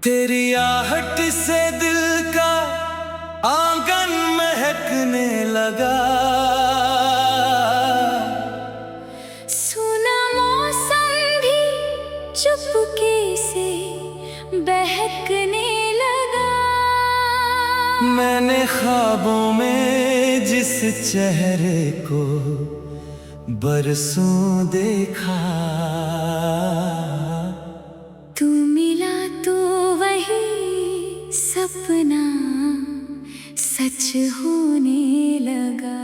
तेरी आहट से दिल का आंगन महकने लगा। सुना मौसम भी चुपके से बहकने लगा। मैंने ख्वाबों में जिस चेहरे को बरसों देखा, तू मिला तो वही सपना सच होने लगा।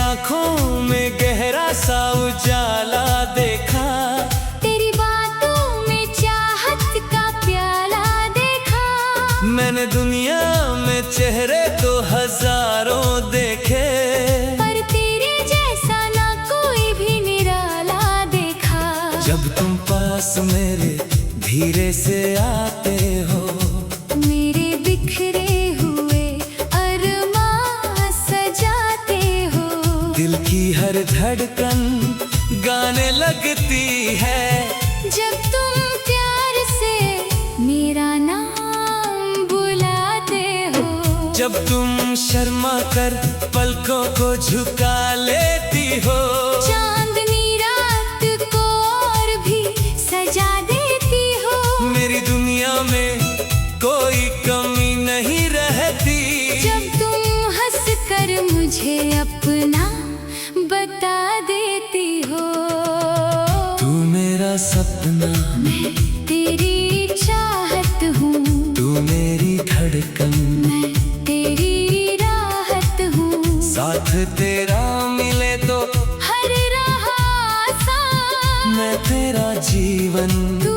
आँखों में गहरा सा उजाला देखा, तेरी बातों में चाहत का प्याला देखा। मैंने दुनिया में चेहरे तो हजारों देखे, पर तेरे जैसा ना कोई भी निराला देखा। जब तुम पास मेरे धीरे से आते हो, मेरे बिखरे हुए अरमां सजाते हो। दिल की हर धड़कन गाने लगती है, जब तुम प्यार से मेरा नाम बुलाते हो। जब तुम शर्मा कर पलकों को झुका लेती हो, चांदनी रात को और भी सजा देती हो। मेरी दुनिया में कोई कमी नहीं रहती, जब तुम हंस कर मुझे अपना बता देती हो। तू मेरा सपना, मैं तेरी चाहत हूँ। तू मेरी धड़कन, मैं तेरी राहत हूँ। साथ तेरा मिले तो हर राह आसान। मैं तेरा जीवन, तू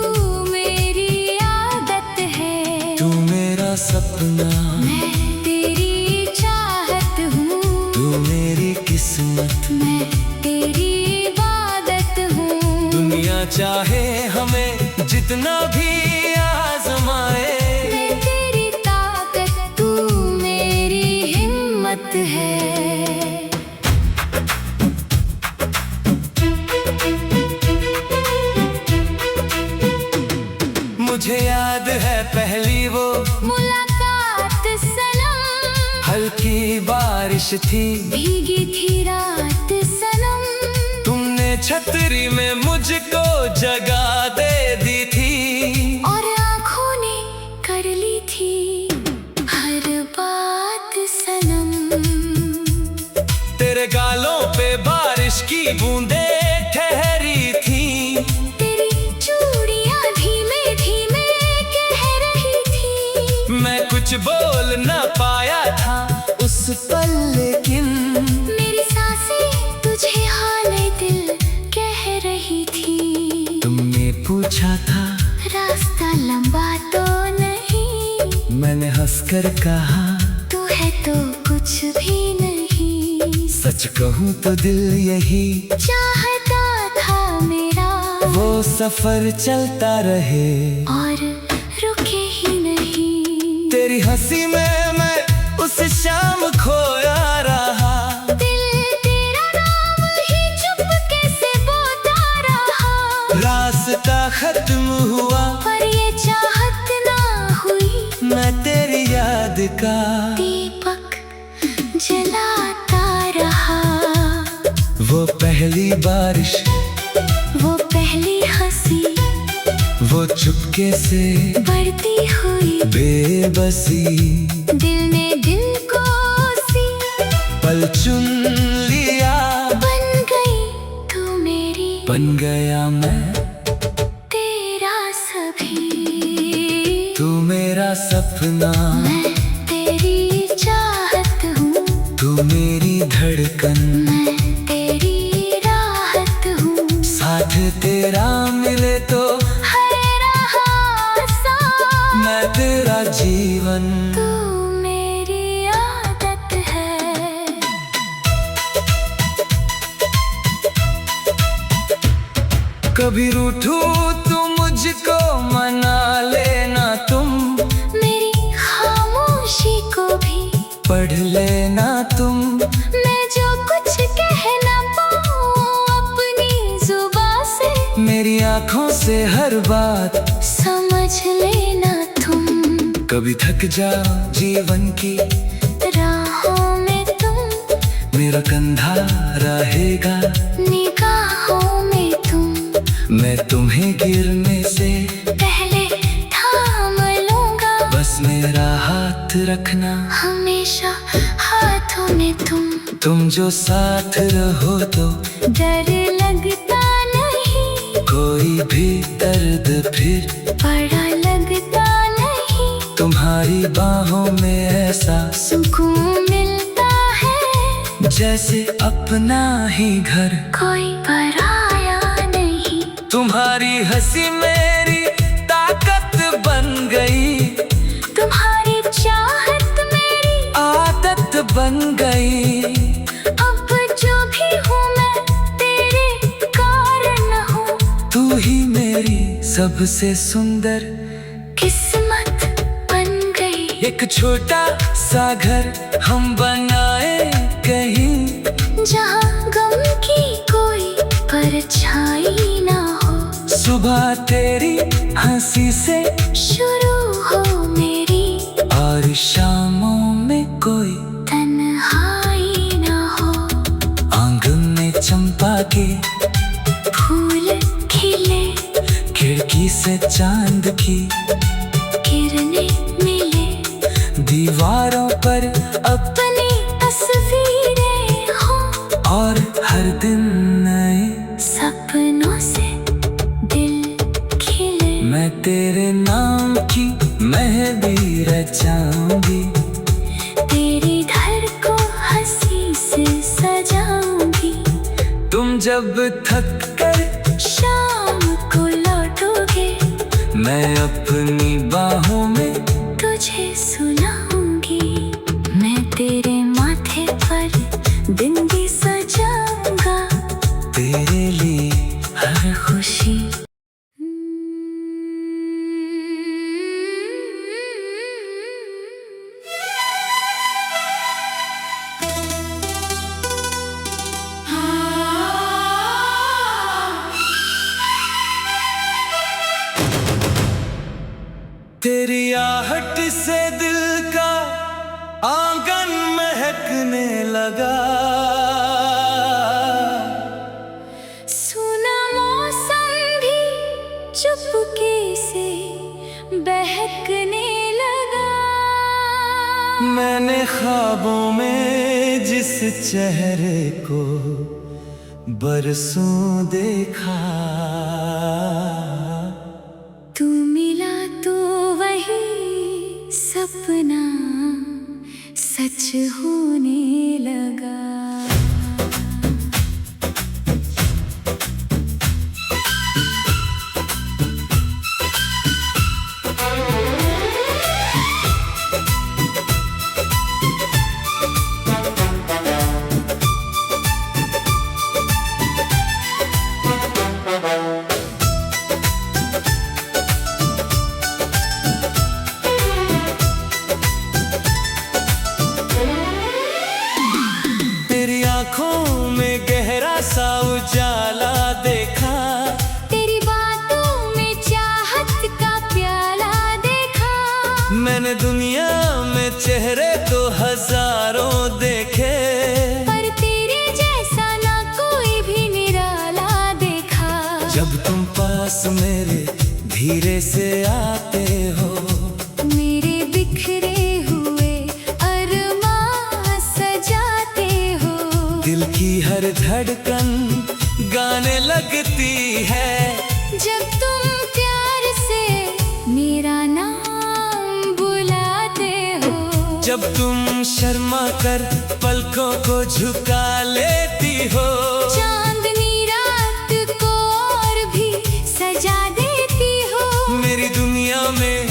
मेरी आदत है। तू मेरा सपना, मैं तेरी चाहत हूँ। तू मेरी किस्मत, मैं तेरी इबादत हूँ। दुनिया चाहे हमें जितना भी आजमाए, मैं तेरी ताकत, तू मेरी हिम्मत है। मुझे याद है पहली वो मुलाकात सनम, हल्की बारिश थी, भीगी थी रात सनम। तुमने छतरी में मुझको जगा दे दी थी, और आँखों ने कर ली थी हर बात सनम। तेरे गालों पे बारिश की बूंदें ठहरी थी, तेरी चूड़ियाँ धीमे धीमे कह रही थी। मैं कुछ बोल ना पाया था उस पल, लेकिन मेरी सांसें तुझे हाले दिल कह रही थी। तुमने पूछा था रास्ता लंबा तो नहीं, मैंने हंसकर कहा तू है तो कुछ भी नहीं। सच कहूँ तो दिल यही चाहता था मेरा, वो सफर चलता रहे और रुके ही नहीं। तेरी हंसी में मैं उस शाम खोया रहा, दिल तेरा नाम ही चुपके से बोलता रहा। रास्ता खत्म हुआ पर ये चाहत ना हुई, मैं तेरी याद का दीपक जलाता रहा। वो पहली बारिश, वो पहली हंसी, वो चुपके से बढ़ती हुई बेबसी, दिल ने दिल को सी पल चुन लिया। बन गई तू मेरी, बन गया मैं तेरा सभी। तू मेरा सपना, मैं तेरी चाहत हूँ। तू मेरी धड़कन, मैं तेरी राहत हूँ। साथ तेरा मिले तो हर राह आसान। मैं तेरा हूँ तू मुझको मना लेना, तुम मेरी खामोशी को भी पढ़ लेना तुम। मैं जो कुछ कह ना पाऊँ अपनी जुबान से, मेरी आँखों से हर बात समझ लेना तुम। कभी थक जाओ जीवन की राहों में तुम, मेरा कंधा रहेगा निगाहों में तुम। मैं तुम्हें गिरने से पहले थाम लूंगा, बस मेरा हाथ रखना हमेशा हाथों में तुम जो साथ रहो तो डर लगता नहीं, कोई भी दर्द फिर बड़ा लगता नहीं। तुम्हारी बाहों में ऐसा सुकून मिलता है जैसे अपना ही घर, कोई पराया नहीं। तुम्हारी हंसी मेरी ताकत बन गई, तुम्हारी चाहत मेरी आदत बन गई। अब जो भी हूँ मैं तेरे कारण हूँ, तू ही मेरी सबसे सुंदर किस्मत बन गई। एक छोटा सा घर हम बनाए कहीं, जहाँ गम की कोई परछाई ना हो। सुबह तेरी हंसी से शुरू हो मेरी, और शामों में कोई तन्हाई ना हो। आंगन में चंपा के फूल खिले, खिड़की से चांद की किरणें मिले, दीवारों पर अपनी तस्वीरें हो। और हर दिन नए सपनों से दिल खिले, मैं तेरे नाम की मेहंदी रचाऊंगी, तेरे घर को हंसी से सजाऊंगी। तुम जब थक कर शाम को लौटोगे, मैं अपनी बाहों में तुझे सुनाऊंगी। मैं तेरे माथे पर बिंदी सजाऊंगा, तेरे लिए हर खुशी। तेरी आहट से दिल का आंगन महकने लगा, सुना मौसम भी चुपके से बहकने लगा। मैंने ख्वाबों में जिस चेहरे को बरसों देखा, तू मिला तो वही सपना सच होने लगा। आँखों में गहरा सा उजाला देखा, तेरी बातों में चाहत का प्याला देखा। मैंने दुनिया में चेहरे तो हजारों देखे, पर तेरे जैसा ना कोई भी निराला देखा। जब तुम पास मेरे धीरे से आते हो, मेरे बिखरे हुए अरमां सजाते हो। दिल की हर धड़कन गाने लगती है, जब तुम प्यार से मेरा नाम बुलाते हो। जब तुम शर्मा कर पलकों को झुका लेती हो, चांदनी रात को और भी सजा देती हो। मेरी दुनिया में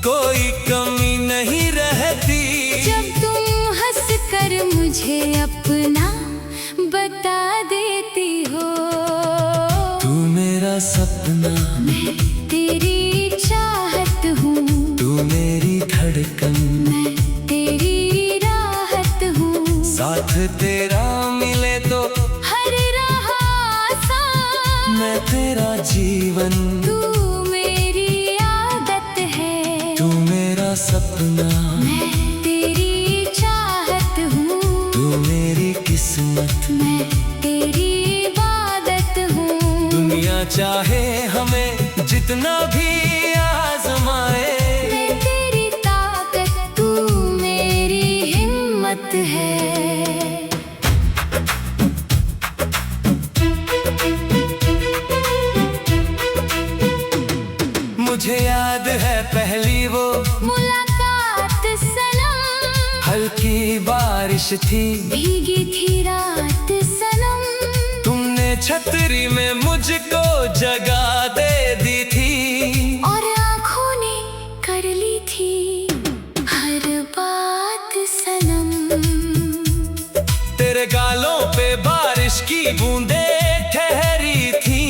कोई कमी नहीं रहती, जब तुम हंस कर मुझे अपना बता देती हो। तू मेरा सपना मैं तेरी चाहत हूँ, तू मेरी धड़कन, मैं तेरी राहत हूँ। साथ तेरा मिले तो हर राह आसान, मैं तेरा जीवन, तू मेरी आदत है। तू मेरा सपना, मैं तेरी चाहत हूँ, तू मेरी किस्मत, मैं तेरी इबादत हूँ। दुनिया चाहे हमें जितना भी आजमाए, मैं तेरी ताकत, तू मेरी हिम्मत है। मुझे याद है पहली वो मुलाकात सनम, हल्की बारिश थी, भीगी थी रात सनम। तुमने छतरी में मुझको जगा दे दी थी, और आँखों ने कर ली थी हर बात सनम। तेरे गालों पे बारिश की बूंदें ठहरी थी,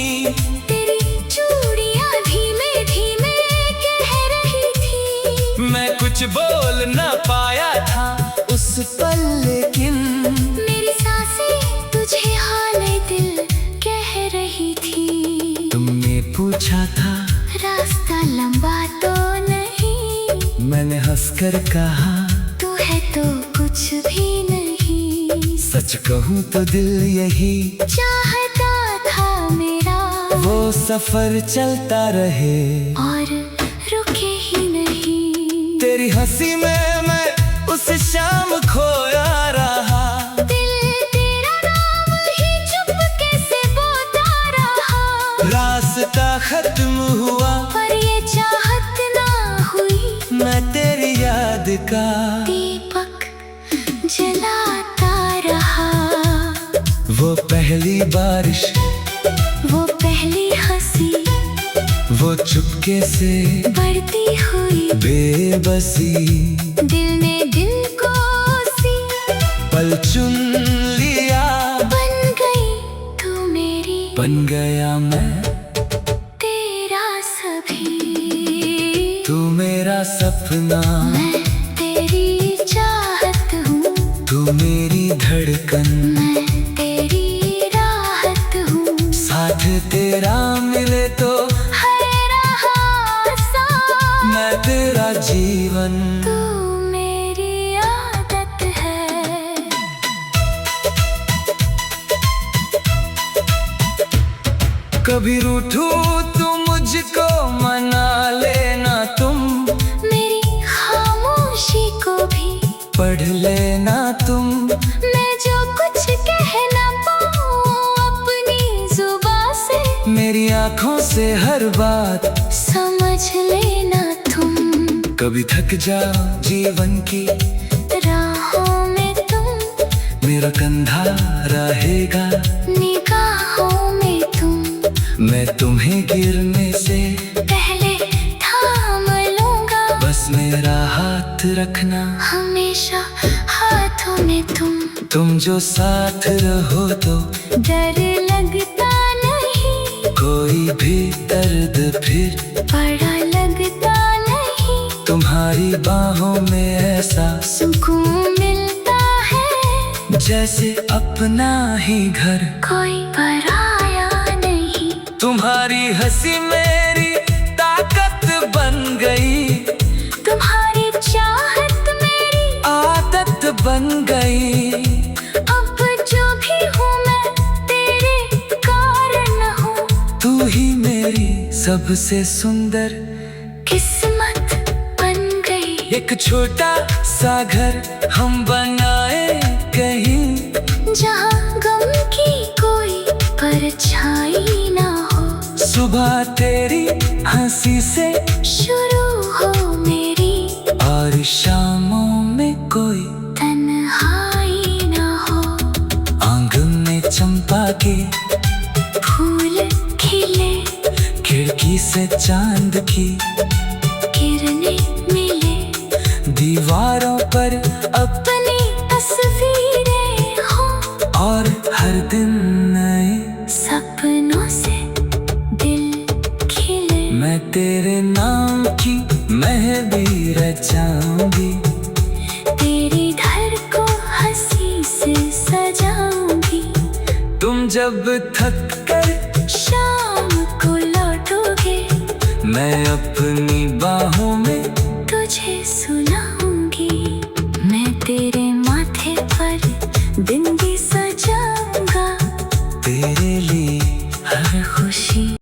तेरी चूड़ियाँ धीमे धीमे कह रही थी। मैं कुछ बोल ना पाया था उस पल, लेकिन मेरी सांसें तुझे हाले दिल कह रही थी। तुमने पूछा था रास्ता लंबा तो नहीं, मैंने हंसकर कहा तू है तो कुछ भी नहीं। सच कहूँ तो दिल यही चाहता था मेरा, वो सफर चलता रहे और रुके ही नहीं। तेरी हंसी में मैं उस शाम खोया रहा, दिल तेरा नाम ही चुपके से बोलता रहा। रास्ता खत्म हुआ पर ये चाहत ना हुई, मैं तेरी याद का दीपक जलाता रहा। वो पहली बारिश, वो पहली हंसी, वो चुपके से बढ़ती हुई बेबसी, दिल ने दिल को सी पल चुन लिया, बन गई तू मेरी, बन गया मैं तेरा सभी। तू मेरा सपना, मैं तेरी चाहत हूँ, तू मेरी धड़कन, मैं तेरी राहत हूँ। साथ तेरा मिले तो हर राह आसान, मैं तेरा जीवन, तू मेरी आदत है। कभी रूठूं तो मुझको मना लेना तुम, मेरी खामोशी को भी पढ़ लेना तुम, मैं जो कुछ कह ना पाऊँ अपनी जुबां से, मेरी आँखों से हर बात समझ लेना तुम। कभी थक जाओ जीवन की राहों में तुम, मेरा कंधा रहेगा, निगाहों में तुम, मैं तुम्हें गिरने से पहले थाम लूंगा। बस मेरा हाथ रखना हमेशा हाथों में तुम जो साथ रहो तो डर लगता नहीं, कोई भी दर्द फिर बड़ा लगता नहीं। तुम्हारी बाहों में ऐसा सुकून मिलता है जैसे अपना ही घर, कोई पराया नहीं। तुम्हारी हंसी मेरी ताकत बन गई, तुम्हारी चाहत मेरी आदत बन गई। अब जो भी हूँ मैं तेरे कारण हूँ, तू ही मेरी सबसे सुंदर किस्मत बन गई। एक छोटा सा घर हम बनाए कहीं, जहाँ गम की कोई परछाई ना हो, सुबह तेरी हंसी से शुरू हो मेरी, और शामों में कोई तन्हाई ना हो। आंगन में चंपा के फूल खिले, खिड़की से चांद की किरणें मिले, दीवारों पर अपनी तस्वीरें हो, और हर दिन नए सपनों से दिल खिले। मैं तेरे नाम की मेहंदी रचाऊंगी, तेरे घर को हंसी से सजाऊंगी। तुम जब थक कर शाम को लौटोगे, मैं अपनी बाहों